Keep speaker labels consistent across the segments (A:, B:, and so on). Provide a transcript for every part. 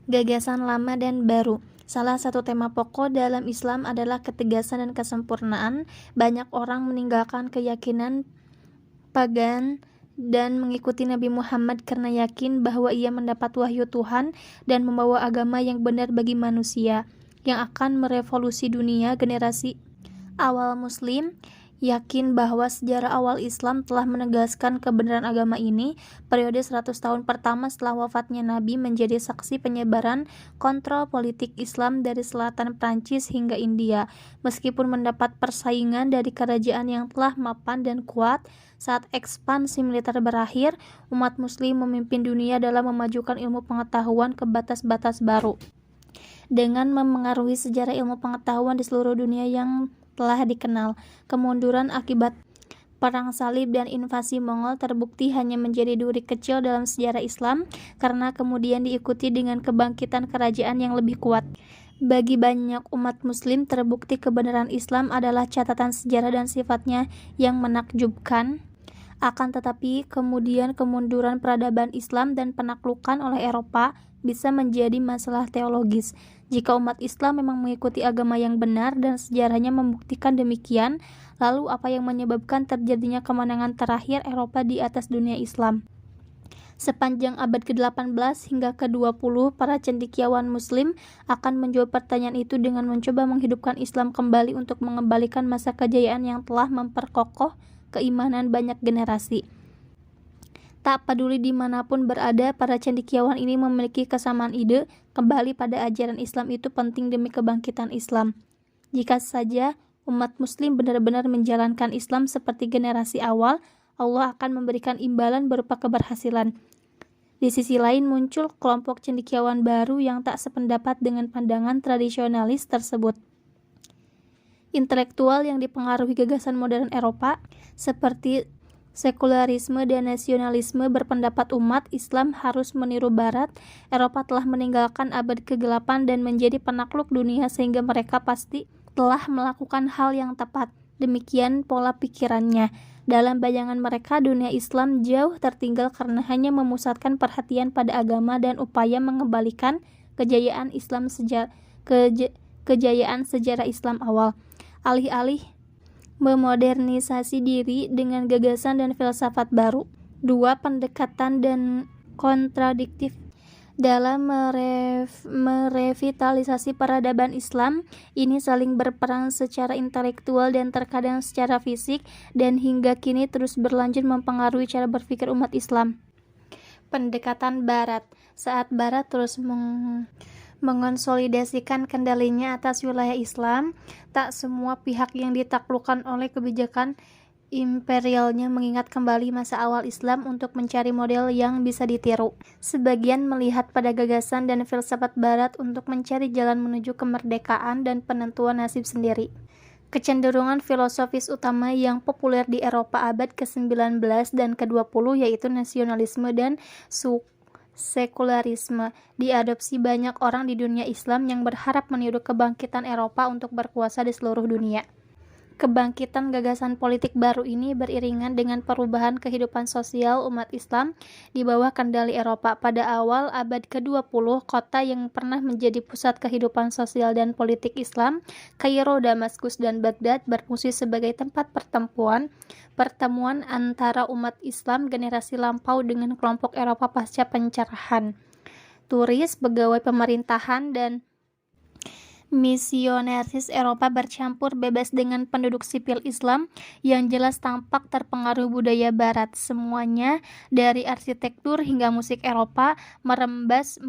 A: Gagasan lama dan baru. Salah satu tema pokok dalam Islam adalah ketegasan dan kesempurnaan. Banyak orang meninggalkan keyakinan pagan dan mengikuti Nabi Muhammad karena yakin bahwa ia mendapat wahyu Tuhan dan membawa agama yang benar bagi manusia, yang akan merevolusi dunia. Generasi awal Muslim yakin bahwa sejarah awal Islam telah menegaskan kebenaran agama ini. Periode 100 tahun pertama setelah wafatnya Nabi menjadi saksi penyebaran kontrol politik Islam dari selatan Prancis hingga India. Meskipun mendapat persaingan dari kerajaan yang telah mapan dan kuat, saat ekspansi militer berakhir, umat Muslim memimpin dunia dalam memajukan ilmu pengetahuan ke batas-batas baru. Dengan memengaruhi sejarah ilmu pengetahuan di seluruh dunia yang telah dikenal, kemunduran akibat perang salib dan invasi Mongol terbukti hanya menjadi duri kecil dalam sejarah Islam, karena kemudian diikuti dengan kebangkitan kerajaan yang lebih kuat. Bagi banyak umat Muslim, terbukti kebenaran Islam adalah catatan sejarah dan sifatnya yang menakjubkan. Akan tetapi, kemudian kemunduran peradaban Islam dan penaklukan oleh Eropa bisa menjadi masalah teologis. Jika umat Islam memang mengikuti agama yang benar dan sejarahnya membuktikan demikian, lalu apa yang menyebabkan terjadinya kemenangan terakhir Eropa di atas dunia Islam? Sepanjang abad ke-18 hingga ke-20, para cendekiawan Muslim akan menjawab pertanyaan itu dengan mencoba menghidupkan Islam kembali untuk mengembalikan masa kejayaan yang telah memperkokoh keimanan banyak generasi. Tak peduli dimanapun berada, para cendekiawan ini memiliki kesamaan ide. Kembali pada ajaran Islam itu penting demi kebangkitan Islam. Jika saja umat Muslim benar-benar menjalankan Islam seperti generasi awal, Allah akan memberikan imbalan berupa keberhasilan. Di sisi lain, muncul kelompok cendekiawan baru yang tak sependapat dengan pandangan tradisionalis tersebut. Intelektual yang dipengaruhi gagasan modern Eropa, seperti sekularisme dan nasionalisme, berpendapat umat Islam harus meniru Barat. Eropa telah meninggalkan abad ke-8 dan menjadi penakluk dunia, sehingga mereka pasti telah melakukan hal yang tepat. Demikian pola pikirannya. Dalam bayangan mereka, dunia Islam jauh tertinggal karena hanya memusatkan perhatian pada agama dan upaya mengembalikan kejayaan sejarah Islam awal. Alih-alih memodernisasi diri dengan gagasan dan filsafat baru, dua pendekatan dan kontradiktif dalam merevitalisasi peradaban Islam ini saling berperang secara intelektual dan terkadang secara fisik, dan hingga kini terus berlanjut mempengaruhi cara berpikir umat Islam. Pendekatan Barat. Saat Barat terus mengonsolidasikan kendalinya atas wilayah Islam, tak semua pihak yang ditaklukkan oleh kebijakan imperialnya mengingat kembali masa awal Islam untuk mencari model yang bisa ditiru. Sebagian melihat pada gagasan dan filsafat Barat untuk mencari jalan menuju kemerdekaan dan penentuan nasib sendiri. Kecenderungan filosofis utama yang populer di Eropa abad ke-19 dan ke-20 yaitu nasionalisme dan sekularisme diadopsi banyak orang di dunia Islam yang berharap meniru kebangkitan Eropa untuk berkuasa di seluruh dunia. Kebangkitan gagasan politik baru ini beriringan dengan perubahan kehidupan sosial umat Islam di bawah kendali Eropa. Pada awal abad ke-20, kota yang pernah menjadi pusat kehidupan sosial dan politik Islam, Kairo, Damaskus, dan Baghdad, berfungsi sebagai tempat pertemuan antara umat Islam generasi lampau dengan kelompok Eropa pasca pencerahan. Turis, pegawai pemerintahan, dan misionaris Eropa bercampur bebas dengan penduduk sipil Islam yang jelas tampak terpengaruh budaya Barat. Semuanya, dari arsitektur hingga musik Eropa, merembes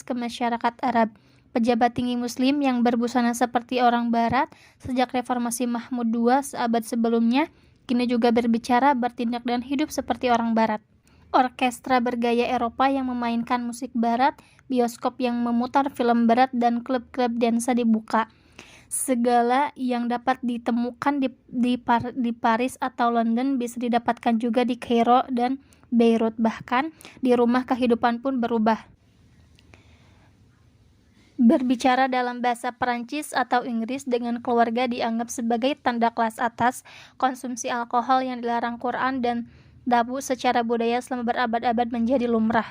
A: ke masyarakat Arab. Pejabat tinggi Muslim yang berbusana seperti orang Barat sejak reformasi Mahmud II seabad sebelumnya, kini juga berbicara, bertindak, dan hidup seperti orang Barat. Orkestra bergaya Eropa yang memainkan musik Barat, bioskop yang memutar film Barat, dan klub-klub dansa dibuka. Segala yang dapat ditemukan di Paris atau London bisa didapatkan juga di Kairo dan Beirut. Bahkan di rumah kehidupan pun berubah. Berbicara dalam bahasa Perancis atau Inggris dengan keluarga dianggap sebagai tanda kelas atas. Konsumsi alkohol yang dilarang Quran dan tabu secara budaya selama berabad-abad menjadi lumrah.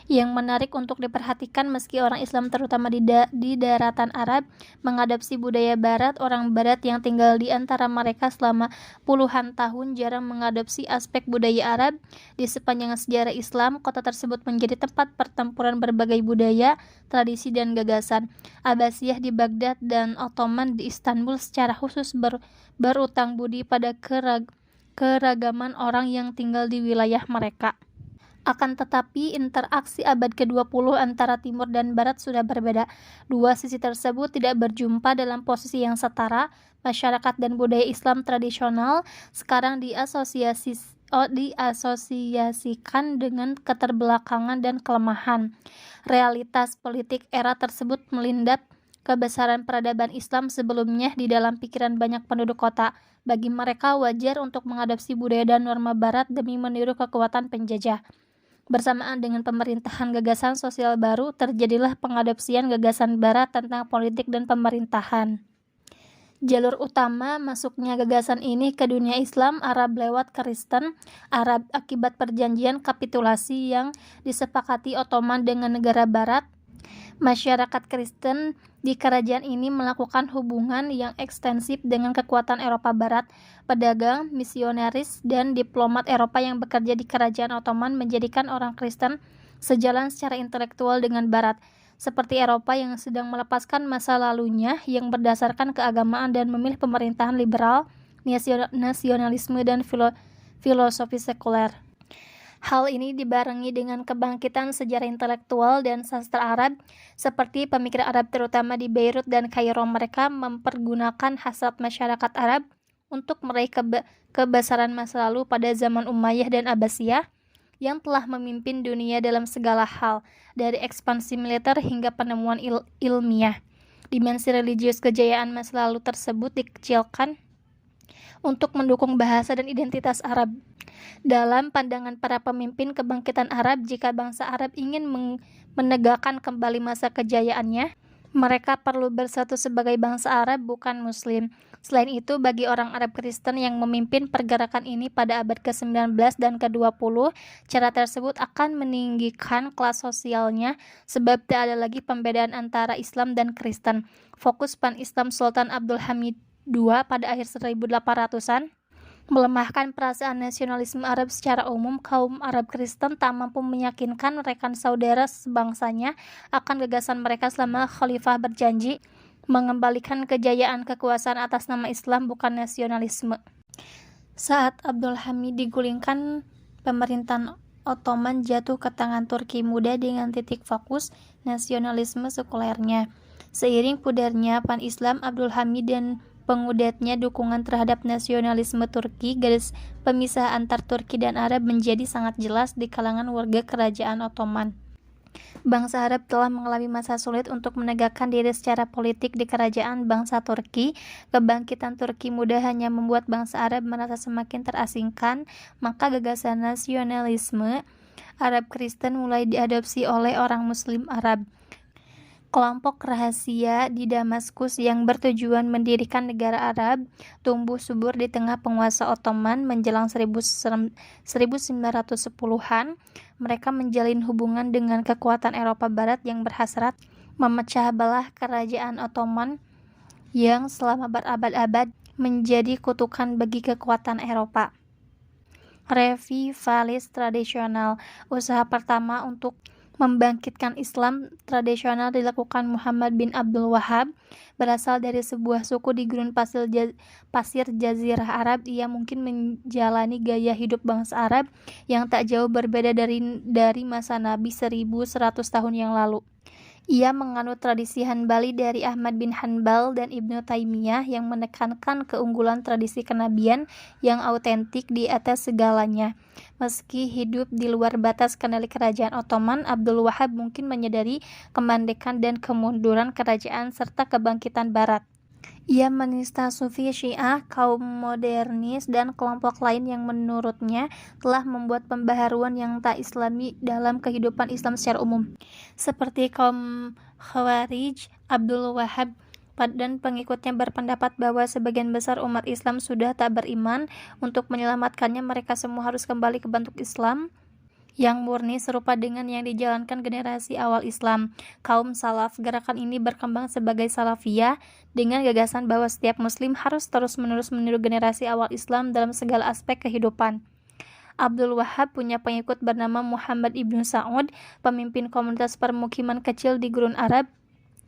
A: Yang menarik untuk diperhatikan, meski orang Islam terutama di daratan Arab mengadopsi budaya Barat, orang Barat yang tinggal di antara mereka selama puluhan tahun jarang mengadopsi aspek budaya Arab. Di sepanjang sejarah Islam, kota tersebut menjadi tempat pertempuran berbagai budaya, tradisi, dan gagasan. Abbasiyah di Baghdad dan Ottoman di Istanbul secara khusus berutang budi pada keragaman orang yang tinggal di wilayah mereka. Akan tetapi, interaksi abad ke-20 antara Timur dan Barat sudah berbeda. Dua sisi tersebut tidak berjumpa dalam posisi yang setara. Masyarakat dan budaya Islam tradisional sekarang diasosiasikan dengan keterbelakangan dan kelemahan. Realitas politik era tersebut melindap kebesaran peradaban Islam sebelumnya di dalam pikiran banyak penduduk kota. Bagi mereka wajar untuk mengadopsi budaya dan norma Barat demi meniru kekuatan penjajah. Bersamaan dengan pemerintahan gagasan sosial baru, terjadilah pengadopsian gagasan Barat tentang politik dan pemerintahan. Jalur utama masuknya gagasan ini ke dunia Islam Arab lewat Kristen Arab akibat perjanjian kapitulasi yang disepakati Ottoman dengan negara Barat. Masyarakat Kristen di kerajaan ini melakukan hubungan yang ekstensif dengan kekuatan Eropa Barat. Pedagang, misionaris, dan diplomat Eropa yang bekerja di kerajaan Ottoman menjadikan orang Kristen sejalan secara intelektual dengan Barat, seperti Eropa yang sedang melepaskan masa lalunya yang berdasarkan keagamaan dan memilih pemerintahan liberal, nasionalisme, dan filosofi sekuler. Hal ini dibarengi dengan kebangkitan sejarah intelektual dan sastra Arab, seperti pemikir Arab terutama di Beirut dan Kairo. Mereka mempergunakan hasrat masyarakat Arab untuk meraih kebesaran masa lalu pada zaman Umayyah dan Abbasiyah yang telah memimpin dunia dalam segala hal, dari ekspansi militer hingga penemuan ilmiah. Dimensi religius kejayaan masa lalu tersebut dikecilkan untuk mendukung bahasa dan identitas Arab. Dalam pandangan para pemimpin kebangkitan Arab, jika bangsa Arab ingin menegakkan kembali masa kejayaannya, mereka perlu bersatu sebagai bangsa Arab, bukan Muslim. Selain itu, bagi orang Arab Kristen yang memimpin pergerakan ini pada abad ke-19 dan ke-20, cara tersebut akan meninggikan kelas sosialnya, sebab tak ada lagi pembedaan antara Islam dan Kristen. Fokus pan-Islam Sultan Abdul Hamid II pada akhir 1800-an melemahkan perasaan nasionalisme Arab secara umum. Kaum Arab Kristen tak mampu meyakinkan rekan saudara sebangsanya akan gagasan mereka selama khalifah berjanji mengembalikan kejayaan kekuasaan atas nama Islam, bukan nasionalisme. Saat Abdul Hamid digulingkan, pemerintahan Ottoman jatuh ke tangan Turki muda dengan titik fokus nasionalisme sekulernya. Seiring pudarnya pan-Islam, Abdul Hamid dan pengudatnya dukungan terhadap nasionalisme Turki, garis pemisah antar Turki dan Arab menjadi sangat jelas di kalangan warga kerajaan Ottoman. Bangsa Arab telah mengalami masa sulit untuk menegakkan diri secara politik di kerajaan bangsa Turki. Kebangkitan Turki muda hanya membuat bangsa Arab merasa semakin terasingkan, maka gagasan nasionalisme Arab Kristen mulai diadopsi oleh orang Muslim Arab. Kelompok rahasia di Damaskus yang bertujuan mendirikan negara Arab tumbuh subur di tengah penguasa Ottoman menjelang 1910-an. Mereka menjalin hubungan dengan kekuatan Eropa Barat yang berhasrat memecah belah kerajaan Ottoman yang selama berabad-abad menjadi kutukan bagi kekuatan Eropa. Revivalis tradisional. Usaha pertama untuk membangkitkan Islam tradisional dilakukan Muhammad bin Abdul Wahhab. Berasal dari sebuah suku di gurun pasir Jazirah Arab, ia mungkin menjalani gaya hidup bangsa Arab yang tak jauh berbeda dari masa Nabi 1100 tahun yang lalu. Ia menganut tradisi Hanbali dari Ahmad bin Hanbal dan Ibnu Taimiyah yang menekankan keunggulan tradisi kenabian yang autentik di atas segalanya. Meski hidup di luar batas kendali kerajaan Ottoman, Abdul Wahhab mungkin menyadari kemandekan dan kemunduran kerajaan serta kebangkitan Barat. Ia menista Sufi Syiah, kaum modernis, dan kelompok lain yang menurutnya telah membuat pembaharuan yang tak islami dalam kehidupan Islam secara umum. Seperti kaum Khawarij, Abdul Wahhab dan pengikutnya berpendapat bahwa sebagian besar umat Islam sudah tak beriman. Untuk menyelamatkannya, mereka semua harus kembali ke bentuk Islam yang murni serupa dengan yang dijalankan generasi awal Islam, kaum salaf. Gerakan ini berkembang sebagai salafiyah dengan gagasan bahwa setiap muslim harus terus-menerus meniru generasi awal Islam dalam segala aspek kehidupan. Abdul Wahhab punya pengikut bernama Muhammad ibnu Sa'ud, pemimpin komunitas permukiman kecil di Gurun Arab.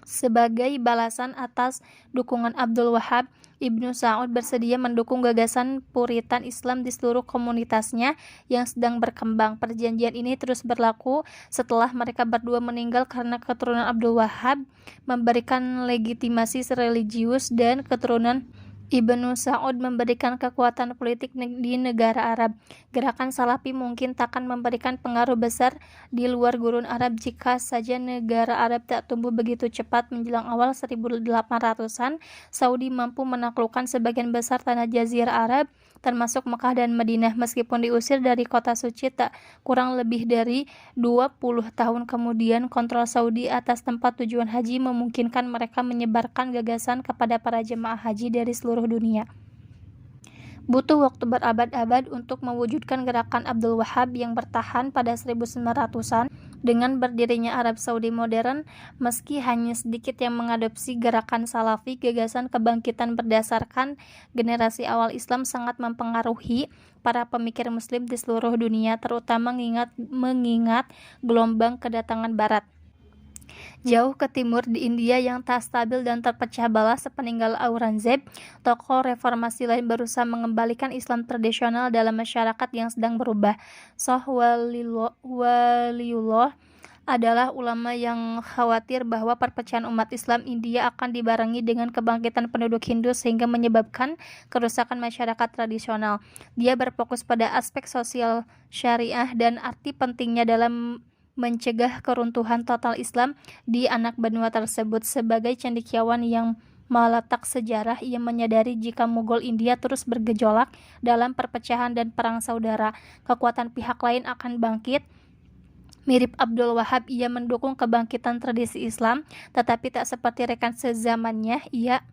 A: Sebagai balasan atas dukungan Abdul Wahhab, Ibnu Sa'ud bersedia mendukung gagasan Puritan Islam di seluruh komunitasnya yang sedang berkembang. Perjanjian ini terus berlaku setelah mereka berdua meninggal karena keturunan Abdul Wahhab memberikan legitimasi religius dan keturunan Ibnu Sa'ud memberikan kekuatan politik di negara Arab. Gerakan Salafi mungkin takkan memberikan pengaruh besar di luar Gurun Arab jika saja negara Arab tak tumbuh begitu cepat. Menjelang awal 1800-an, Saudi mampu menaklukkan sebagian besar tanah Jazirah Arab, termasuk Mekah dan Madinah. Meskipun diusir dari kota suci, tak kurang lebih dari 20 tahun kemudian, kontrol Saudi atas tempat tujuan haji memungkinkan mereka menyebarkan gagasan kepada para jemaah haji dari seluruh dunia. Butuh waktu berabad-abad untuk mewujudkan gerakan Abdul Wahhab yang bertahan pada 1900-an. Dengan berdirinya Arab Saudi modern, meski hanya sedikit yang mengadopsi gerakan Salafi, gagasan kebangkitan berdasarkan generasi awal Islam sangat mempengaruhi para pemikir Muslim di seluruh dunia, terutama mengingat gelombang kedatangan Barat. Jauh ke timur di India yang tak stabil dan terpecah belah sepeninggal Aurangzeb, tokoh reformasi lain berusaha mengembalikan Islam tradisional dalam masyarakat yang sedang berubah. Shah Waliullah adalah ulama yang khawatir bahwa perpecahan umat Islam India akan dibarengi dengan kebangkitan penduduk Hindu sehingga menyebabkan kerusakan masyarakat tradisional. Dia berfokus pada aspek sosial syariah dan arti pentingnya dalam mencegah keruntuhan total Islam di anak benua tersebut. Sebagai cendekiawan yang meletak sejarah, ia menyadari jika Mughal India terus bergejolak dalam perpecahan dan perang saudara, kekuatan pihak lain akan bangkit. Mirip Abdul Wahhab, ia mendukung kebangkitan tradisi Islam, tetapi tak seperti rekan sezamannya, ia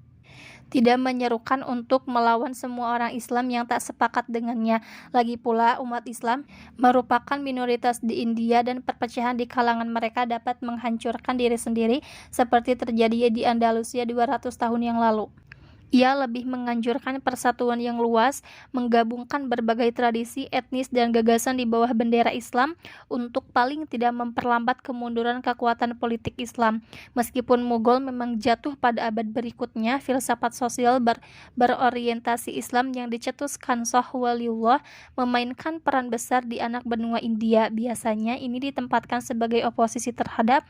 A: tidak menyerukan untuk melawan semua orang Islam yang tak sepakat dengannya. Lagi pula, umat Islam merupakan minoritas di India dan perpecahan di kalangan mereka dapat menghancurkan diri sendiri seperti terjadi di Andalusia 200 tahun yang lalu. Ia lebih menganjurkan persatuan yang luas, menggabungkan berbagai tradisi, etnis, dan gagasan di bawah bendera Islam untuk paling tidak memperlambat kemunduran kekuatan politik Islam. Meskipun Mughal memang jatuh pada abad berikutnya, filsafat sosial berorientasi Islam yang dicetuskan Shah Waliullah memainkan peran besar di anak benua India. Biasanya ini ditempatkan sebagai oposisi terhadap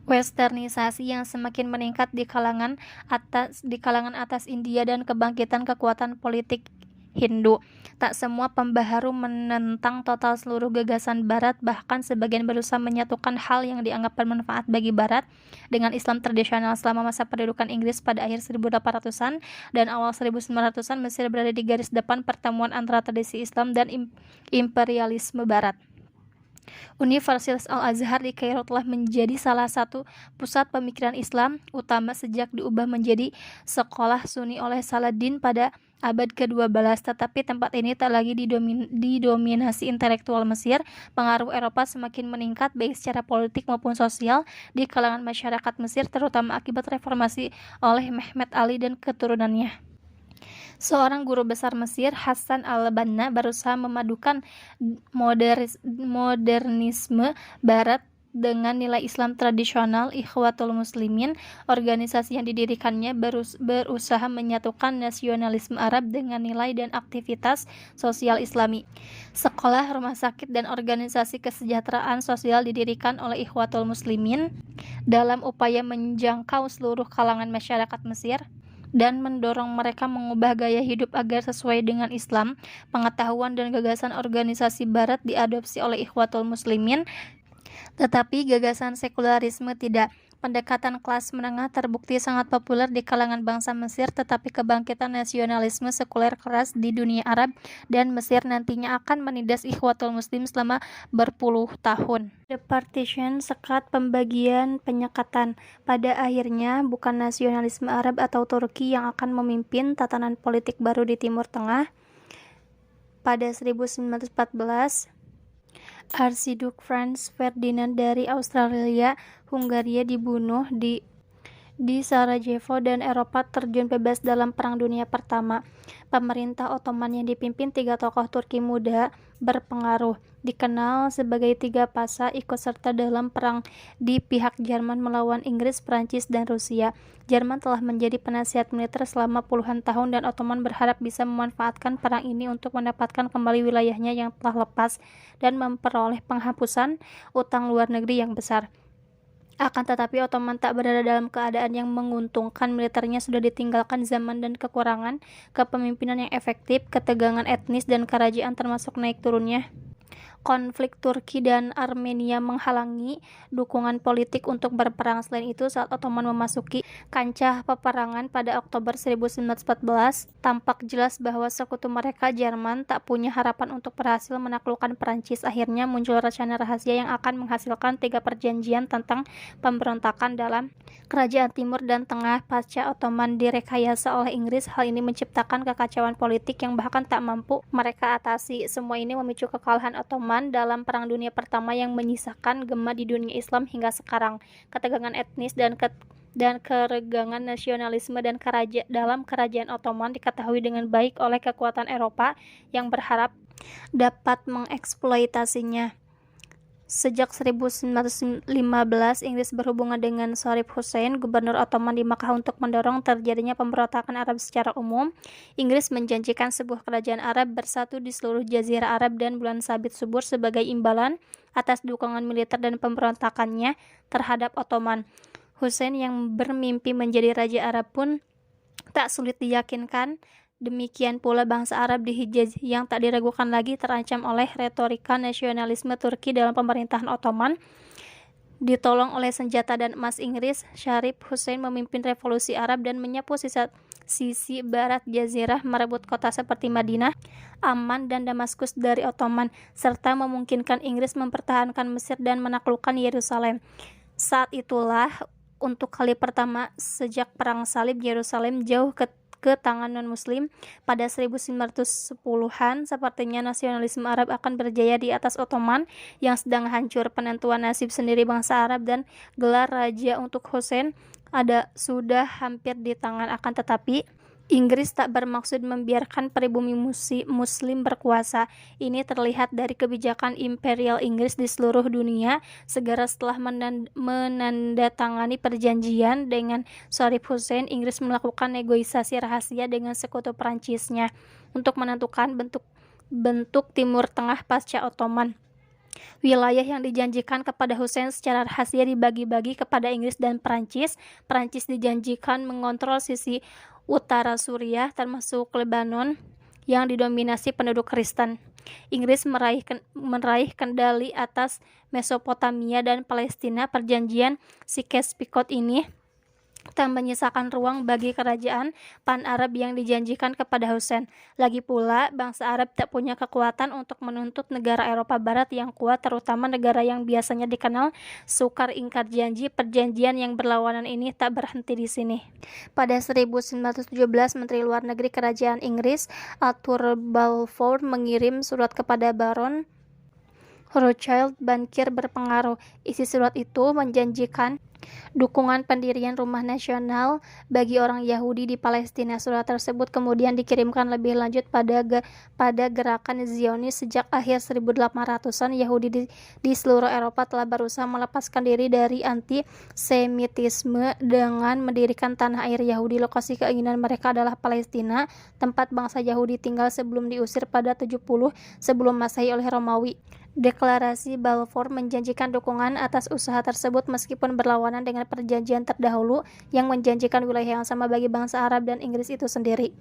A: westernisasi yang semakin meningkat di kalangan atas India dan kebangkitan kekuatan politik Hindu. Tak semua pembaharu menentang total seluruh gagasan Barat, bahkan sebagian berusaha menyatukan hal yang dianggap bermanfaat bagi Barat dengan Islam tradisional. Selama masa pendudukan Inggris pada akhir 1800-an dan awal 1900-an, Mesir berada di garis depan pertemuan antara tradisi Islam dan imperialisme Barat. Universitas Al-Azhar di Kairo telah menjadi salah satu pusat pemikiran Islam utama sejak diubah menjadi sekolah Sunni oleh Saladin pada abad ke-12, tetapi tempat ini tak lagi didominasi intelektual Mesir. Pengaruh Eropa semakin meningkat baik secara politik maupun sosial di kalangan masyarakat Mesir, terutama akibat reformasi oleh Mehmet Ali dan keturunannya. Seorang guru besar Mesir, Hasan al-Banna, berusaha memadukan modernisme Barat dengan nilai Islam tradisional. Ikhwatul Muslimin, organisasi yang didirikannya, berusaha menyatukan nasionalisme Arab dengan nilai dan aktivitas sosial Islami. Sekolah, rumah sakit, dan organisasi kesejahteraan sosial didirikan oleh Ikhwatul Muslimin dalam upaya menjangkau seluruh kalangan masyarakat Mesir dan mendorong mereka mengubah gaya hidup agar sesuai dengan Islam. Pengetahuan dan gagasan organisasi Barat diadopsi oleh Ikhwatul Muslimin, tetapi gagasan sekularisme tidak. Pendekatan kelas menengah terbukti sangat populer di kalangan bangsa Mesir, tetapi kebangkitan nasionalisme sekuler keras di dunia Arab dan Mesir nantinya akan menindas Ikhwatul Muslim selama berpuluh tahun. The partition, sekat, pembagian, penyekatan. Pada akhirnya, bukan nasionalisme Arab atau Turki yang akan memimpin tatanan politik baru di Timur Tengah. Pada 1914, Archduke Franz Ferdinand dari Austria-Hungaria dibunuh di Sarajevo dan Eropa terjun bebas dalam Perang Dunia Pertama. Pemerintah Ottoman yang dipimpin 3 tokoh Turki muda berpengaruh, dikenal sebagai Tiga Pasa, ikut serta dalam perang di pihak Jerman melawan Inggris, Prancis, dan Rusia. Jerman telah menjadi penasihat militer selama puluhan tahun dan Ottoman berharap bisa memanfaatkan perang ini untuk mendapatkan kembali wilayahnya yang telah lepas dan memperoleh penghapusan utang luar negeri yang besar. Akan tetapi Ottoman tak berada dalam keadaan yang menguntungkan. Militernya sudah ditinggalkan zaman dan kekurangan kepemimpinan yang efektif, ketegangan etnis dan kerajaan termasuk naik turunnya konflik Turki dan Armenia menghalangi dukungan politik untuk berperang. Selain itu, saat Ottoman memasuki kancah peperangan pada Oktober 1914, tampak jelas bahwa sekutu mereka Jerman tak punya harapan untuk berhasil menaklukkan Perancis. Akhirnya muncul rencana rahasia yang akan menghasilkan 3 perjanjian tentang pemberontakan dalam kerajaan Timur dan Tengah pasca Ottoman direkayasa oleh Inggris. Hal ini menciptakan kekacauan politik yang bahkan tak mampu mereka atasi. Semua ini memicu kekalahan Ottoman dalam Perang Dunia Pertama yang menyisakan gema di dunia Islam hingga sekarang. Ketegangan etnis dan keregangan nasionalisme dalam kerajaan Ottoman diketahui dengan baik oleh kekuatan Eropa yang berharap dapat mengeksploitasinya. Sejak 1915, Inggris berhubungan dengan Sharif Hussein, gubernur Ottoman di Makkah, untuk mendorong terjadinya pemberontakan Arab secara umum. Inggris menjanjikan sebuah kerajaan Arab bersatu di seluruh Jazirah Arab dan bulan sabit subur sebagai imbalan atas dukungan militer dan pemberontakannya terhadap Ottoman. Hussein yang bermimpi menjadi Raja Arab pun tak sulit diyakinkan. Demikian pula bangsa Arab di Hijaz yang tak diragukan lagi terancam oleh retorika nasionalisme Turki dalam pemerintahan Ottoman. Ditolong oleh senjata dan emas Inggris, Sharif Hussein memimpin revolusi Arab dan menyapu sisi barat Jazirah, merebut kota seperti Madinah, Amman, dan Damaskus dari Ottoman, serta memungkinkan Inggris mempertahankan Mesir dan menaklukkan Yerusalem. Saat itulah, untuk kali pertama sejak Perang Salib, Yerusalem jauh ke tangan non-muslim. Pada 1910-an, sepertinya nasionalisme Arab akan berjaya di atas Ottoman yang sedang hancur. Penentuan nasib sendiri bangsa Arab dan gelar raja untuk Hussein sudah hampir di tangan. Akan tetapi Inggris tak bermaksud membiarkan pribumi muslim berkuasa. Ini terlihat dari kebijakan Imperial Inggris di seluruh dunia. Segera setelah menandatangani perjanjian dengan Sharif Hussein, Inggris melakukan negosiasi rahasia dengan sekutu Perancisnya untuk menentukan bentuk Timur Tengah pasca Ottoman. Wilayah yang dijanjikan kepada Hussein secara rahasia dibagi-bagi kepada Inggris dan Perancis. Perancis dijanjikan mengontrol sisi utara Suriah termasuk Lebanon yang didominasi penduduk Kristen. Inggris meraih kendali atas Mesopotamia dan Palestina. Perjanjian Sykes-Picot ini tak menyisakan ruang bagi kerajaan Pan-Arab yang dijanjikan kepada Hussein. Lagi pula, bangsa Arab tak punya kekuatan untuk menuntut negara Eropa Barat yang kuat, terutama negara yang biasanya dikenal sukar ingkar janji. Perjanjian yang berlawanan ini tak berhenti di sini. Pada 1917, Menteri Luar Negeri Kerajaan Inggris, Arthur Balfour, mengirim surat kepada Baron Rothschild, bankir berpengaruh. Isi surat itu menjanjikan dukungan pendirian rumah nasional bagi orang Yahudi di Palestina. Surat tersebut kemudian dikirimkan lebih lanjut pada gerakan Zionis. Sejak akhir 1800-an, Yahudi di seluruh Eropa telah berusaha melepaskan diri dari antisemitisme dengan mendirikan tanah air Yahudi. Lokasi keinginan mereka adalah Palestina, tempat bangsa Yahudi tinggal sebelum diusir pada 70 sebelum Masehi oleh Romawi. Deklarasi Balfour menjanjikan dukungan atas usaha tersebut meskipun berlawanan dengan perjanjian terdahulu yang menjanjikan wilayah yang sama bagi bangsa Arab dan Inggris itu sendiri.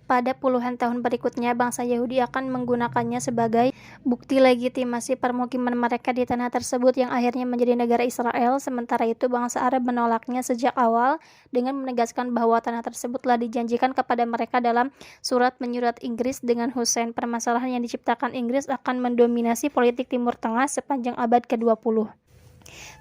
A: Pada puluhan tahun berikutnya, bangsa Yahudi akan menggunakannya sebagai bukti legitimasi permukiman mereka di tanah tersebut yang akhirnya menjadi negara Israel. Sementara itu, bangsa Arab menolaknya sejak awal dengan menegaskan bahwa tanah tersebut telah dijanjikan kepada mereka dalam surat menyurat Inggris dengan Hussein. Permasalahan yang diciptakan Inggris akan mendominasi politik Timur Tengah sepanjang abad ke-20.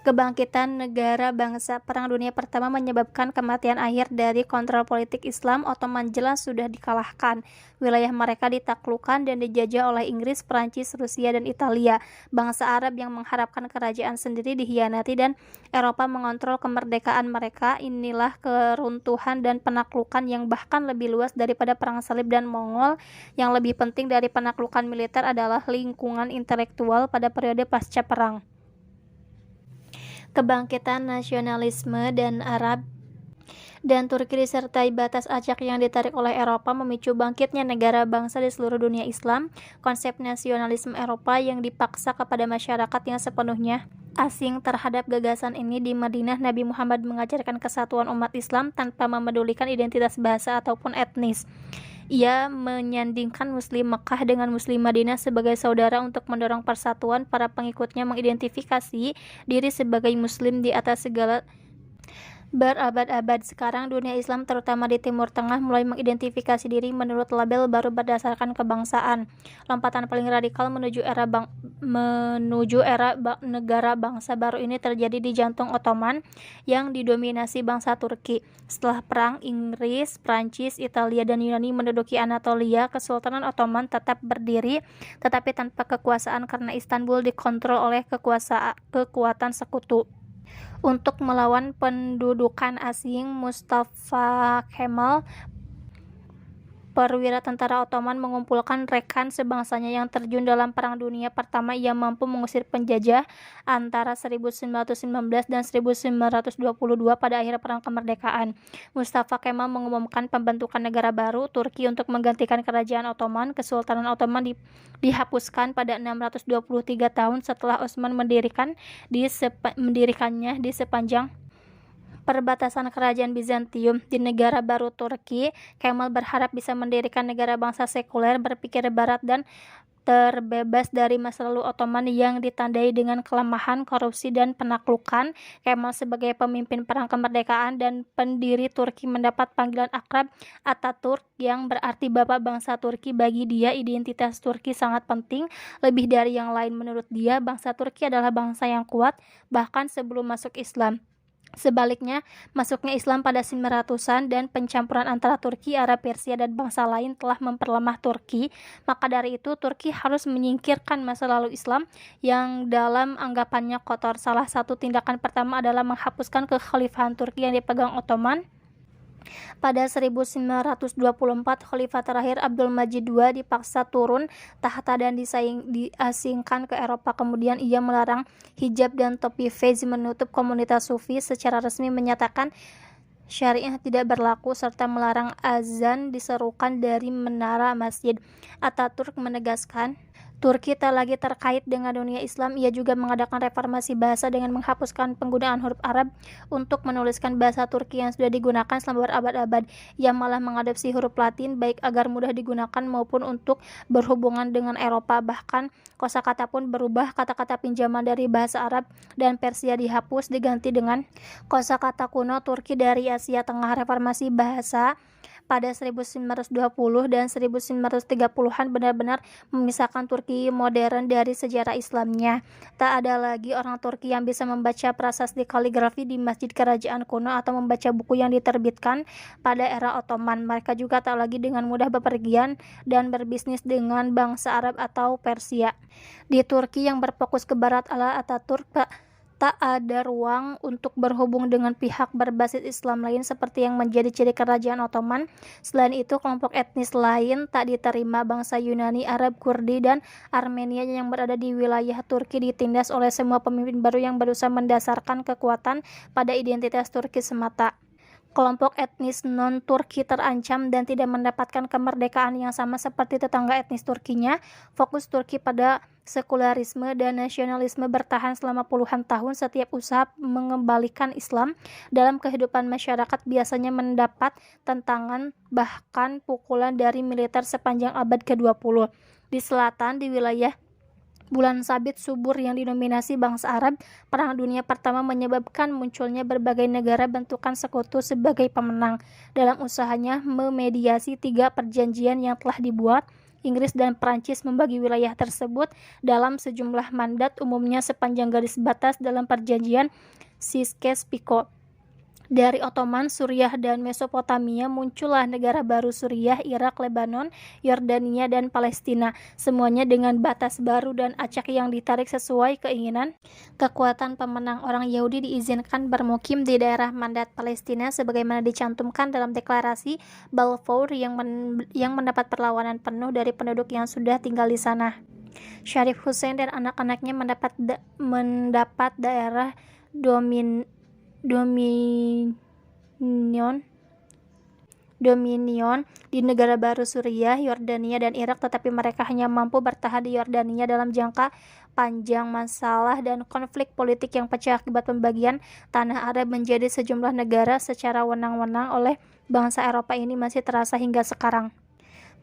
A: Kebangkitan negara bangsa Perang Dunia Pertama menyebabkan kematian akhir dari kontrol politik Islam Ottoman jelas sudah dikalahkan. Wilayah mereka ditaklukkan dan dijajah oleh Inggris, Prancis, Rusia, dan Italia. Bangsa Arab yang mengharapkan kerajaan sendiri dihianati dan Eropa mengontrol kemerdekaan mereka. Inilah keruntuhan dan penaklukan yang bahkan lebih luas daripada Perang Salib dan Mongol. Yang lebih penting dari penaklukan militer adalah lingkungan intelektual pada periode pasca perang. Kebangkitan nasionalisme dan Arab dan Turki disertai batas acak yang ditarik oleh Eropa memicu bangkitnya negara bangsa di seluruh dunia Islam. Konsep nasionalisme Eropa yang dipaksa kepada masyarakat yang sepenuhnya asing terhadap gagasan ini. Di Madinah, Nabi Muhammad mengajarkan kesatuan umat Islam tanpa memedulikan identitas bahasa ataupun etnis. Ia menyandingkan Muslim Mekah dengan Muslim Madinah sebagai saudara untuk mendorong persatuan. Para pengikutnya mengidentifikasi diri sebagai Muslim di atas segala. Berabad-abad sekarang, dunia Islam terutama di Timur Tengah mulai mengidentifikasi diri menurut label baru berdasarkan kebangsaan. Lompatan paling radikal menuju era negara bangsa baru ini terjadi di jantung Ottoman yang didominasi bangsa Turki. Setelah perang, Inggris, Prancis, Italia, dan Yunani menduduki Anatolia. Kesultanan Ottoman tetap berdiri, tetapi tanpa kekuasaan karena Istanbul dikontrol oleh kekuatan sekutu. Untuk melawan pendudukan asing, Mustafa Kemal, perwira tentara Ottoman, mengumpulkan rekan sebangsanya yang terjun dalam Perang Dunia Pertama. Ia mampu mengusir penjajah antara 1919 dan 1922 pada akhir Perang Kemerdekaan. Mustafa Kemal mengumumkan pembentukan negara baru, Turki, untuk menggantikan kerajaan Ottoman. Kesultanan Ottoman dihapuskan pada 623 tahun setelah Utsman mendirikannya di sepanjang perbatasan kerajaan Bizantium. Di negara baru Turki, Kemal berharap bisa mendirikan negara bangsa sekuler, berpikir barat, dan terbebas dari masa lalu Ottoman yang ditandai dengan kelemahan, korupsi, dan penaklukan. Kemal sebagai pemimpin perang kemerdekaan dan pendiri Turki mendapat panggilan akrab Ataturk yang berarti bapak bangsa Turki. Bagi dia, identitas Turki sangat penting, lebih dari yang lain. Menurut dia, bangsa Turki adalah bangsa yang kuat bahkan sebelum masuk Islam. Sebaliknya, masuknya Islam pada 900-an dan pencampuran antara Turki, Arab, Persia, dan bangsa lain telah memperlemah Turki. Maka dari itu, Turki harus menyingkirkan masa lalu Islam yang dalam anggapannya kotor. Salah satu tindakan pertama adalah menghapuskan kekhalifahan Turki yang dipegang Ottoman. Pada 1924, khalifah terakhir Abdul Majid II dipaksa turun tahta dan diasingkan ke Eropa. Kemudian ia melarang hijab dan topi fez, menutup komunitas sufi, secara resmi menyatakan syariah tidak berlaku, serta melarang azan diserukan dari menara masjid. Ataturk menegaskan Turki tak lagi terkait dengan dunia Islam. Ia juga mengadakan reformasi bahasa dengan menghapuskan penggunaan huruf Arab untuk menuliskan bahasa Turki yang sudah digunakan selama berabad-abad. Ia malah mengadopsi huruf Latin, baik agar mudah digunakan maupun untuk berhubungan dengan Eropa. Bahkan kosakata pun berubah, kata-kata pinjaman dari bahasa Arab dan Persia dihapus diganti dengan kosakata kuno Turki dari Asia Tengah. Reformasi bahasa pada 1920 dan 1930-an benar-benar memisahkan Turki modern dari sejarah Islamnya. Tak ada lagi orang Turki yang bisa membaca prasasti kaligrafi di masjid kerajaan kuno atau membaca buku yang diterbitkan pada era Ottoman. Mereka juga tak lagi dengan mudah bepergian dan berbisnis dengan bangsa Arab atau Persia. Di Turki yang berfokus ke barat ala Ataturk, tak ada ruang untuk berhubung dengan pihak berbasis Islam lain seperti yang menjadi ciri kerajaan Ottoman. Selain itu, kelompok etnis lain tak diterima. Bangsa Yunani, Arab, Kurdi, dan Armenia yang berada di wilayah Turki ditindas oleh semua pemimpin baru yang berusaha mendasarkan kekuatan pada identitas Turki semata. Kelompok etnis non-Turki terancam dan tidak mendapatkan kemerdekaan yang sama seperti tetangga etnis Turkinya. Fokus Turki pada sekularisme dan nasionalisme bertahan selama puluhan tahun. Setiap usaha mengembalikan Islam dalam kehidupan masyarakat biasanya mendapat tentangan, bahkan pukulan dari militer sepanjang abad ke-20. Di selatan, di wilayah bulan sabit subur yang didominasi bangsa Arab, Perang Dunia Pertama menyebabkan munculnya berbagai negara bentukan sekutu sebagai pemenang. Dalam usahanya memediasi 3 perjanjian yang telah dibuat, Inggris dan Prancis membagi wilayah tersebut dalam sejumlah mandat, umumnya sepanjang garis batas dalam perjanjian Sykes-Picot. Dari Ottoman, Suriah, dan Mesopotamia muncullah negara baru Suriah, Irak, Lebanon, Yordania, dan Palestina, semuanya dengan batas baru dan acak yang ditarik sesuai keinginan. Kekuatan pemenang orang Yahudi diizinkan bermukim di daerah mandat Palestina sebagaimana dicantumkan dalam deklarasi Balfour yang mendapat perlawanan penuh dari penduduk yang sudah tinggal di sana. Syarif Hussein dan anak-anaknya mendapat daerah dominion di negara baru Suriah, Yordania, dan Irak, tetapi mereka hanya mampu bertahan di Yordania dalam jangka panjang. Masalah dan konflik politik yang pecah akibat pembagian tanah Arab menjadi sejumlah negara secara wenang-wenang oleh bangsa Eropa ini masih terasa hingga sekarang.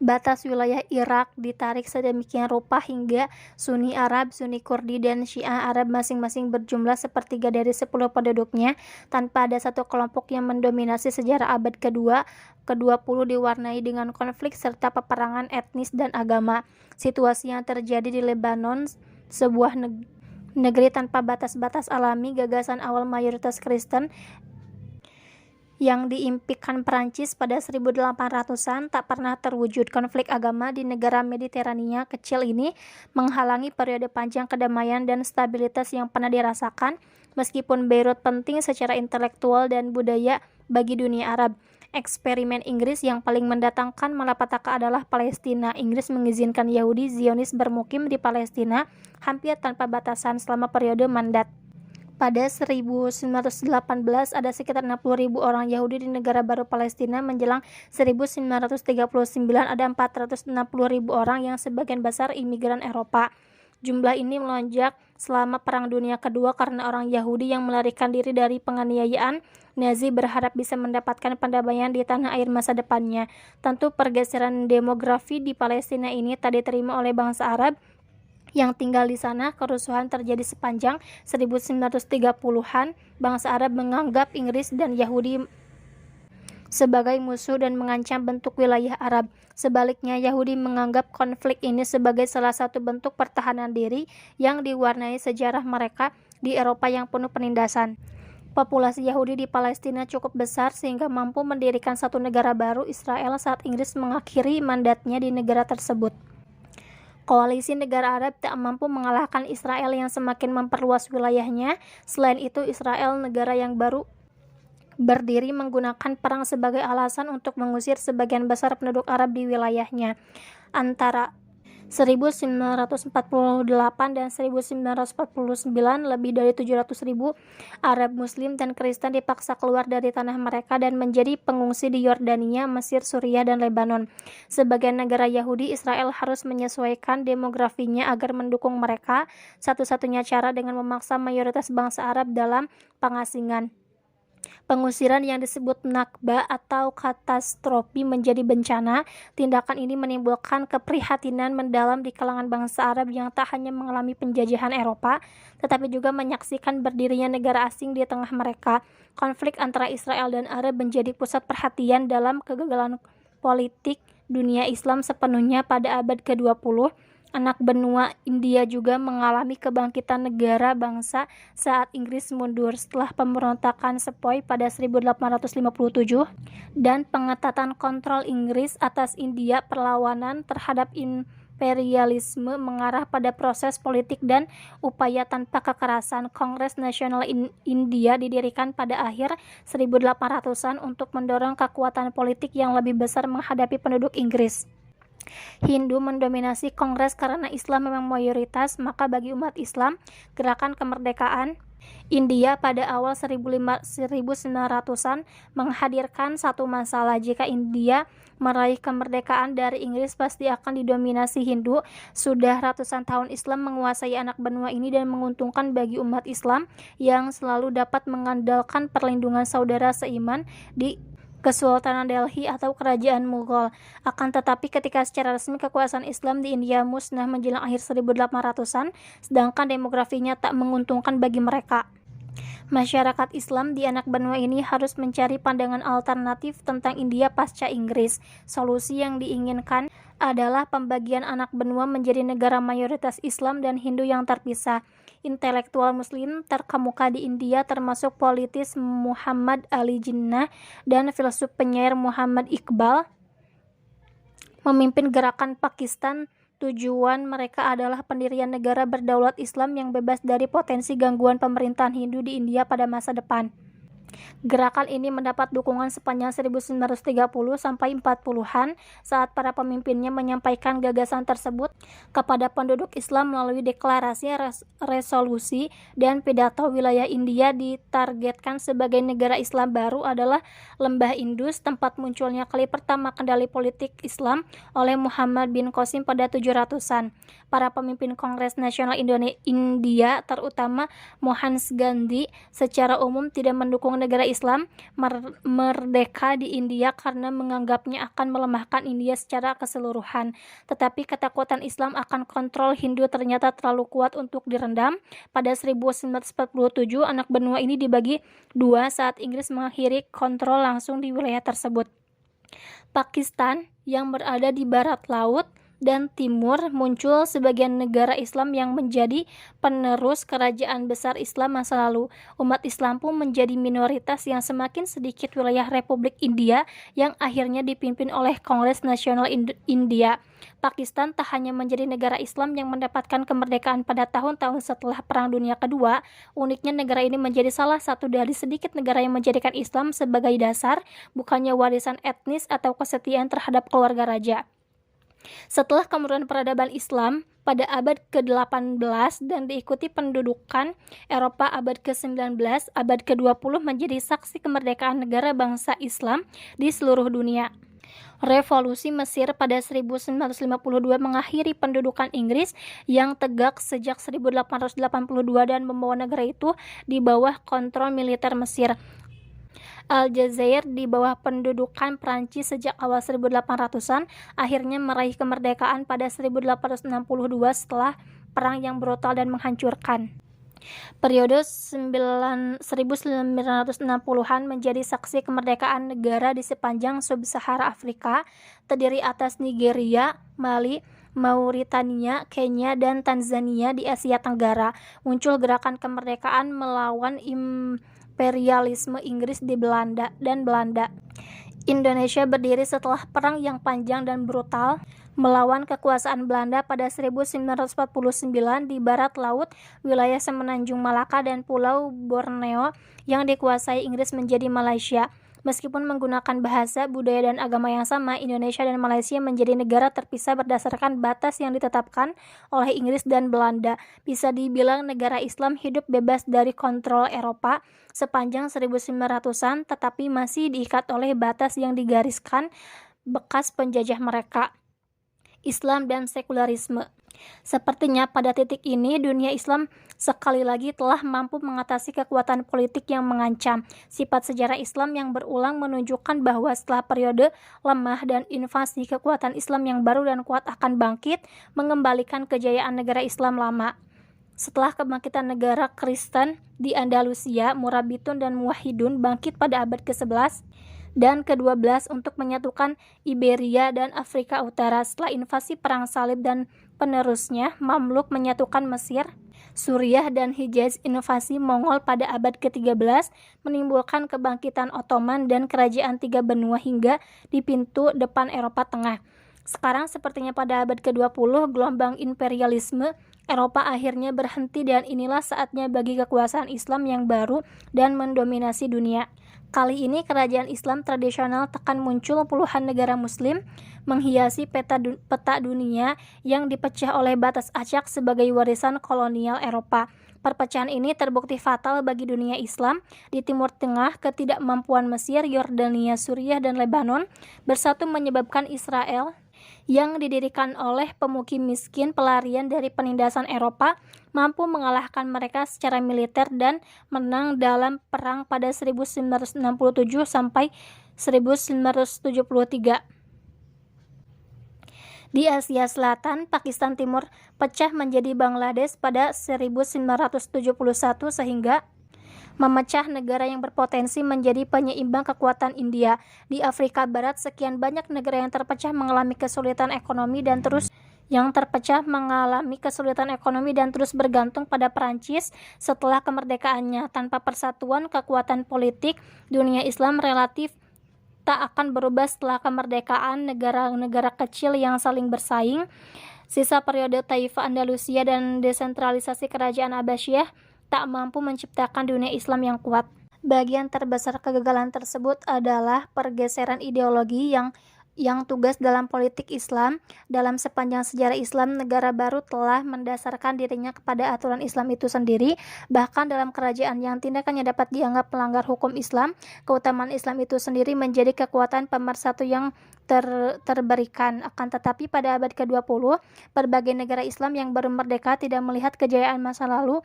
A: Batas wilayah Irak ditarik sedemikian rupa hingga Sunni Arab, Sunni Kurdi, dan Syiah Arab masing-masing berjumlah sepertiga dari 10 penduduknya, tanpa ada satu kelompok yang mendominasi. Sejarah abad ke-20 diwarnai dengan konflik serta peperangan etnis dan agama. Situasi yang terjadi di Lebanon, sebuah negeri tanpa batas-batas alami, gagasan awal mayoritas Kristen yang diimpikan Perancis pada 1800-an tak pernah terwujud. Konflik agama di negara Mediterania kecil ini menghalangi periode panjang kedamaian dan stabilitas yang pernah dirasakan. Meskipun Beirut penting secara intelektual dan budaya bagi dunia Arab, eksperimen Inggris yang paling mendatangkan malapetaka adalah Palestina. Inggris mengizinkan Yahudi Zionis bermukim di Palestina hampir tanpa batasan selama periode mandat. Pada 1918 ada sekitar 60.000 orang Yahudi di negara baru Palestina. Menjelang 1939 ada 460.000 orang yang sebagian besar imigran Eropa. Jumlah ini melonjak selama Perang Dunia Kedua karena orang Yahudi yang melarikan diri dari penganiayaan Nazi berharap bisa mendapatkan pendamaian di tanah air masa depannya. Tentu pergeseran demografi di Palestina ini tak diterima oleh bangsa Arab yang tinggal di sana. Kerusuhan terjadi sepanjang 1930-an. Bangsa Arab menganggap Inggris dan Yahudi sebagai musuh dan mengancam bentuk wilayah Arab. Sebaliknya, Yahudi menganggap konflik ini sebagai salah satu bentuk pertahanan diri yang diwarnai sejarah mereka di Eropa yang penuh penindasan. Populasi Yahudi di Palestina cukup besar sehingga mampu mendirikan satu negara baru, Israel, saat Inggris mengakhiri mandatnya di negara tersebut. Koalisi negara Arab tak mampu mengalahkan Israel yang semakin memperluas wilayahnya. Selain itu, Israel, negara yang baru berdiri, menggunakan perang sebagai alasan untuk mengusir sebagian besar penduduk Arab di wilayahnya. Antara 1948 dan 1949, lebih dari 700.000 Arab Muslim dan Kristen dipaksa keluar dari tanah mereka dan menjadi pengungsi di Yordania, Mesir, Suriah, dan Lebanon. Sebagai negara Yahudi, Israel harus menyesuaikan demografinya agar mendukung mereka. Satu-satunya cara dengan memaksa mayoritas bangsa Arab dalam pengasingan. Pengusiran yang disebut Nakba atau katastrofi menjadi bencana. Tindakan ini menimbulkan keprihatinan mendalam di kalangan bangsa Arab yang tak hanya mengalami penjajahan Eropa, tetapi juga menyaksikan berdirinya negara asing di tengah mereka. Konflik antara Israel dan Arab menjadi pusat perhatian dalam kegagalan politik dunia Islam sepenuhnya pada abad ke-20. Anak benua India juga mengalami kebangkitan negara bangsa saat Inggris mundur setelah pemberontakan Sepoy pada 1857 dan pengetatan kontrol Inggris atas India. Perlawanan terhadap imperialisme mengarah pada proses politik dan upaya tanpa kekerasan. Kongres Nasional India didirikan pada akhir 1800-an untuk mendorong kekuatan politik yang lebih besar menghadapi penduduk Inggris. Hindu mendominasi Kongres karena Islam memang mayoritas, maka bagi umat Islam, gerakan kemerdekaan India pada awal 1900-an menghadirkan satu masalah. Jika India meraih kemerdekaan dari Inggris, pasti akan didominasi Hindu. Sudah ratusan tahun Islam menguasai anak benua ini dan menguntungkan bagi umat Islam yang selalu dapat mengandalkan perlindungan saudara seiman di Kesultanan Delhi atau Kerajaan Mughal. Akan tetapi ketika secara resmi kekuasaan Islam di India musnah menjelang akhir 1800-an, sedangkan demografinya tak menguntungkan bagi mereka, Masyarakat Islam di anak benua ini harus mencari pandangan alternatif tentang India pasca Inggris. Solusi yang diinginkan adalah pembagian anak benua menjadi negara mayoritas Islam dan Hindu yang terpisah. Intelektual Muslim terkemuka di India termasuk politis Muhammad Ali Jinnah dan filsuf penyair Muhammad Iqbal memimpin gerakan Pakistan. Tujuan mereka adalah pendirian negara berdaulat Islam yang bebas dari potensi gangguan pemerintahan Hindu di India pada masa depan. Gerakan ini mendapat dukungan sepanjang 1930 sampai 40-an saat para pemimpinnya menyampaikan gagasan tersebut kepada penduduk Islam melalui deklarasi, resolusi, dan pidato. Wilayah India ditargetkan sebagai negara Islam baru adalah Lembah Indus, tempat munculnya kali pertama kendali politik Islam oleh Muhammad bin Qasim pada 700-an. Para pemimpin Kongres Nasional India, terutama Mohandas Gandhi, secara umum tidak mendukung negara Islam merdeka di India karena menganggapnya akan melemahkan India secara keseluruhan. Tetapi ketakutan Islam akan kontrol Hindu ternyata terlalu kuat untuk direndam. Pada 1947, anak benua ini dibagi dua saat Inggris mengakhiri kontrol langsung di wilayah tersebut. Pakistan yang berada di barat laut dan timur muncul sebagai negara Islam yang menjadi penerus kerajaan besar Islam masa lalu. Umat Islam pun menjadi minoritas yang semakin sedikit wilayah Republik India yang akhirnya dipimpin oleh Kongres Nasional India. Pakistan tak hanya menjadi negara Islam yang mendapatkan kemerdekaan pada tahun-tahun setelah Perang Dunia Kedua, uniknya negara ini menjadi salah satu dari sedikit negara yang menjadikan Islam sebagai dasar, bukannya warisan etnis atau kesetiaan terhadap keluarga raja. Setelah kemunduran peradaban Islam pada abad ke-18 dan diikuti pendudukan Eropa abad ke-19, abad ke-20 menjadi saksi kemerdekaan negara bangsa Islam di seluruh dunia. Revolusi Mesir pada 1952 mengakhiri pendudukan Inggris yang tegak sejak 1882 dan membawa negara itu di bawah kontrol militer Mesir. Aljazair di bawah pendudukan Prancis sejak awal 1800-an akhirnya meraih kemerdekaan pada 1862 setelah perang yang brutal dan menghancurkan. Periode 1960-an menjadi saksi kemerdekaan negara di sepanjang sub-Sahara Afrika, terdiri atas Nigeria, Mali, Mauritania, Kenya, dan Tanzania di Asia Tenggara. Muncul gerakan kemerdekaan melawan imperialisme Inggris di Belanda. Indonesia berdiri setelah perang yang panjang dan brutal melawan kekuasaan Belanda pada 1949 di barat laut wilayah Semenanjung Malaka dan Pulau Borneo yang dikuasai Inggris menjadi Malaysia. Meskipun menggunakan bahasa, budaya, dan agama yang sama, Indonesia dan Malaysia menjadi negara terpisah berdasarkan batas yang ditetapkan oleh Inggris dan Belanda. Bisa dibilang negara Islam hidup bebas dari kontrol Eropa sepanjang 1900-an, tetapi masih diikat oleh batas yang digariskan bekas penjajah mereka, Islam dan sekularisme. Sepertinya pada titik ini dunia Islam sekali lagi telah mampu mengatasi kekuatan politik yang mengancam. Sifat sejarah Islam yang berulang menunjukkan bahwa setelah periode lemah dan invasi, kekuatan Islam yang baru dan kuat akan bangkit, mengembalikan kejayaan negara Islam lama. Setelah kebangkitan negara Kristen di Andalusia, Murabitun dan Muwahhidun bangkit pada abad ke-11 dan ke-12 untuk menyatukan Iberia dan Afrika Utara. Setelah invasi Perang Salib dan penerusnya, Mamluk menyatukan Mesir, Suriah, dan Hijaz. Invasi Mongol pada abad ke-13 menimbulkan kebangkitan Ottoman dan kerajaan tiga benua hingga di pintu depan Eropa Tengah. Sekarang sepertinya pada abad ke-20, gelombang imperialisme Eropa akhirnya berhenti dan inilah saatnya bagi kekuasaan Islam yang baru dan mendominasi dunia. Kali ini kerajaan Islam tradisional tekan muncul puluhan negara muslim menghiasi peta dunia yang dipecah oleh batas acak sebagai warisan kolonial Eropa. Perpecahan ini terbukti fatal bagi dunia Islam. Di Timur Tengah, ketidakmampuan Mesir, Yordania, Suriah, dan Lebanon bersatu menyebabkan Israel yang didirikan oleh pemukim miskin pelarian dari penindasan Eropa mampu mengalahkan mereka secara militer dan menang dalam perang pada 1967 sampai 1973. Di Asia Selatan, Pakistan Timur pecah menjadi Bangladesh pada 1971 sehingga memecah negara yang berpotensi menjadi penyeimbang kekuatan India. Di Afrika Barat, sekian banyak negara yang terpecah mengalami kesulitan ekonomi dan terus bergantung pada Perancis setelah kemerdekaannya. Tanpa persatuan kekuatan politik, dunia Islam relatif tak akan berubah setelah kemerdekaan. Negara-negara kecil yang saling bersaing, sisa periode Taifah Andalusia dan desentralisasi kerajaan Abbasiyah tak mampu menciptakan dunia Islam yang kuat. Bagian terbesar kegagalan tersebut adalah pergeseran ideologi yang tugas dalam politik Islam. Dalam sepanjang sejarah Islam, negara baru telah mendasarkan dirinya kepada aturan Islam itu sendiri. Bahkan dalam kerajaan yang tindakannya dapat dianggap melanggar hukum Islam, keutamaan Islam itu sendiri menjadi kekuatan pemersatu yang terberikan. Akan tetapi pada abad ke-20, berbagai negara Islam yang baru merdeka tidak melihat kejayaan masa lalu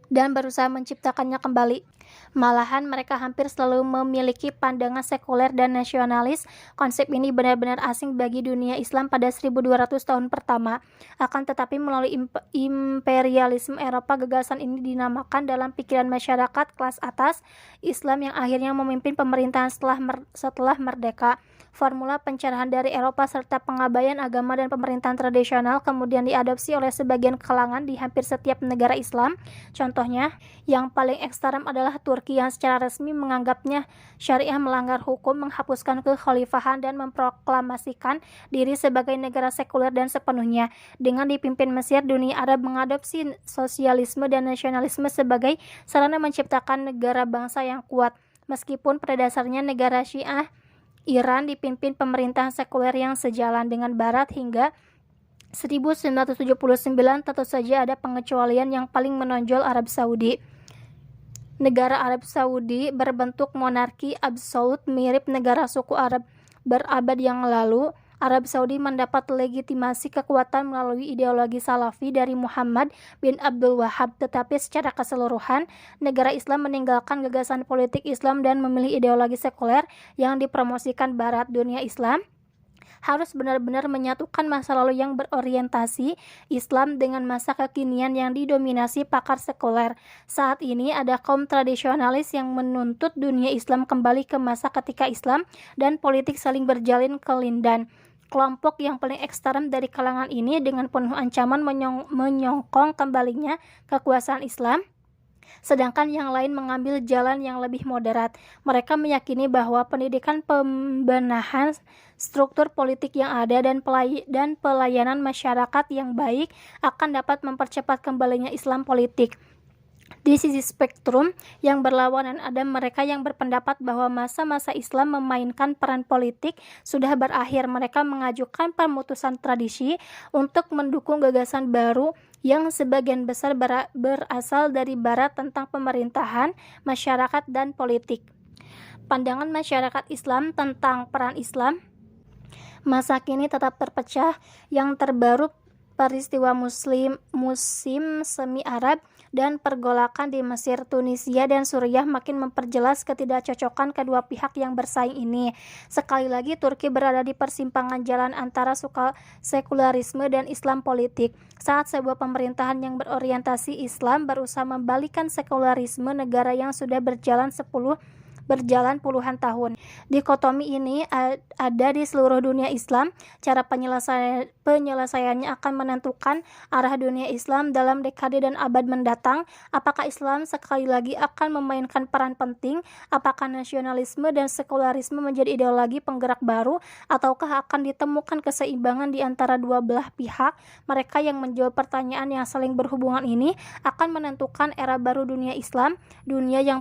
A: dan berusaha menciptakannya kembali. Malahan mereka hampir selalu memiliki pandangan sekuler dan nasionalis. Konsep ini benar-benar asing bagi dunia Islam pada 1200 tahun pertama. Akan tetapi melalui imperialisme Eropa, gagasan ini dinamakan dalam pikiran masyarakat kelas atas Islam yang akhirnya memimpin pemerintahan setelah merdeka. Formula pencerahan dari Eropa serta pengabaian agama dan pemerintahan tradisional kemudian diadopsi oleh sebagian kalangan di hampir setiap negara Islam. Contohnya, yang paling ekstrem adalah Turki yang secara resmi menganggapnya syariah melanggar hukum, menghapuskan kekhalifahan dan memproklamasikan diri sebagai negara sekuler dan sepenuhnya. Dengan dipimpin Mesir, dunia Arab mengadopsi sosialisme dan nasionalisme sebagai sarana menciptakan negara bangsa yang kuat. Meskipun pada dasarnya negara Syiah, Iran dipimpin pemerintahan sekuler yang sejalan dengan Barat hingga 1979, tentu saja ada pengecualian yang paling menonjol Arab Saudi. Negara Arab Saudi berbentuk monarki absolut mirip negara suku Arab berabad yang lalu. Arab Saudi mendapat legitimasi kekuatan melalui ideologi Salafi dari Muhammad bin Abdul Wahhab, tetapi secara keseluruhan negara Islam meninggalkan gagasan politik Islam dan memilih ideologi sekuler yang dipromosikan Barat. Dunia Islam harus benar-benar menyatukan masa lalu yang berorientasi Islam dengan masa kekinian yang didominasi pakar sekuler. Saat ini ada kaum tradisionalis yang menuntut dunia Islam kembali ke masa ketika Islam dan politik saling berjalin kelindan. Kelompok yang paling ekstrem dari kalangan ini dengan penuh ancaman menyongkong kembalinya kekuasaan Islam, sedangkan yang lain mengambil jalan yang lebih moderat. Mereka meyakini bahwa pendidikan, pembenahan struktur politik yang ada dan pelayanan masyarakat yang baik akan dapat mempercepat kembalinya Islam politik. Di sisi spektrum yang berlawanan ada mereka yang berpendapat bahwa masa-masa Islam memainkan peran politik sudah berakhir. Mereka mengajukan pemutusan tradisi untuk mendukung gagasan baru yang sebagian besar berasal dari Barat tentang pemerintahan, masyarakat, dan politik. Pandangan masyarakat Islam tentang peran Islam masa kini tetap terpecah. Yang terbaru, peristiwa musim semi Arab dan pergolakan di Mesir, Tunisia, dan Suriah makin memperjelas ketidakcocokan kedua pihak yang bersaing ini. Sekali lagi, Turki berada di persimpangan jalan antara sekularisme dan Islam politik. Saat sebuah pemerintahan yang berorientasi Islam berusaha membalikkan sekularisme negara yang sudah berjalan puluhan tahun. Dikotomi ini ada di seluruh dunia Islam. Cara penyelesaiannya akan menentukan arah dunia Islam dalam dekade dan abad mendatang. Apakah Islam sekali lagi akan memainkan peran penting? Apakah nasionalisme dan sekularisme menjadi ideologi penggerak baru? Ataukah akan ditemukan keseimbangan di antara dua belah pihak? Mereka yang menjawab pertanyaan yang saling berhubungan ini akan menentukan era baru dunia Islam, dunia yang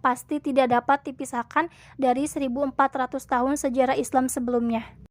A: pasti tidak dapat dipisahkan dari 1400 tahun sejarah Islam sebelumnya.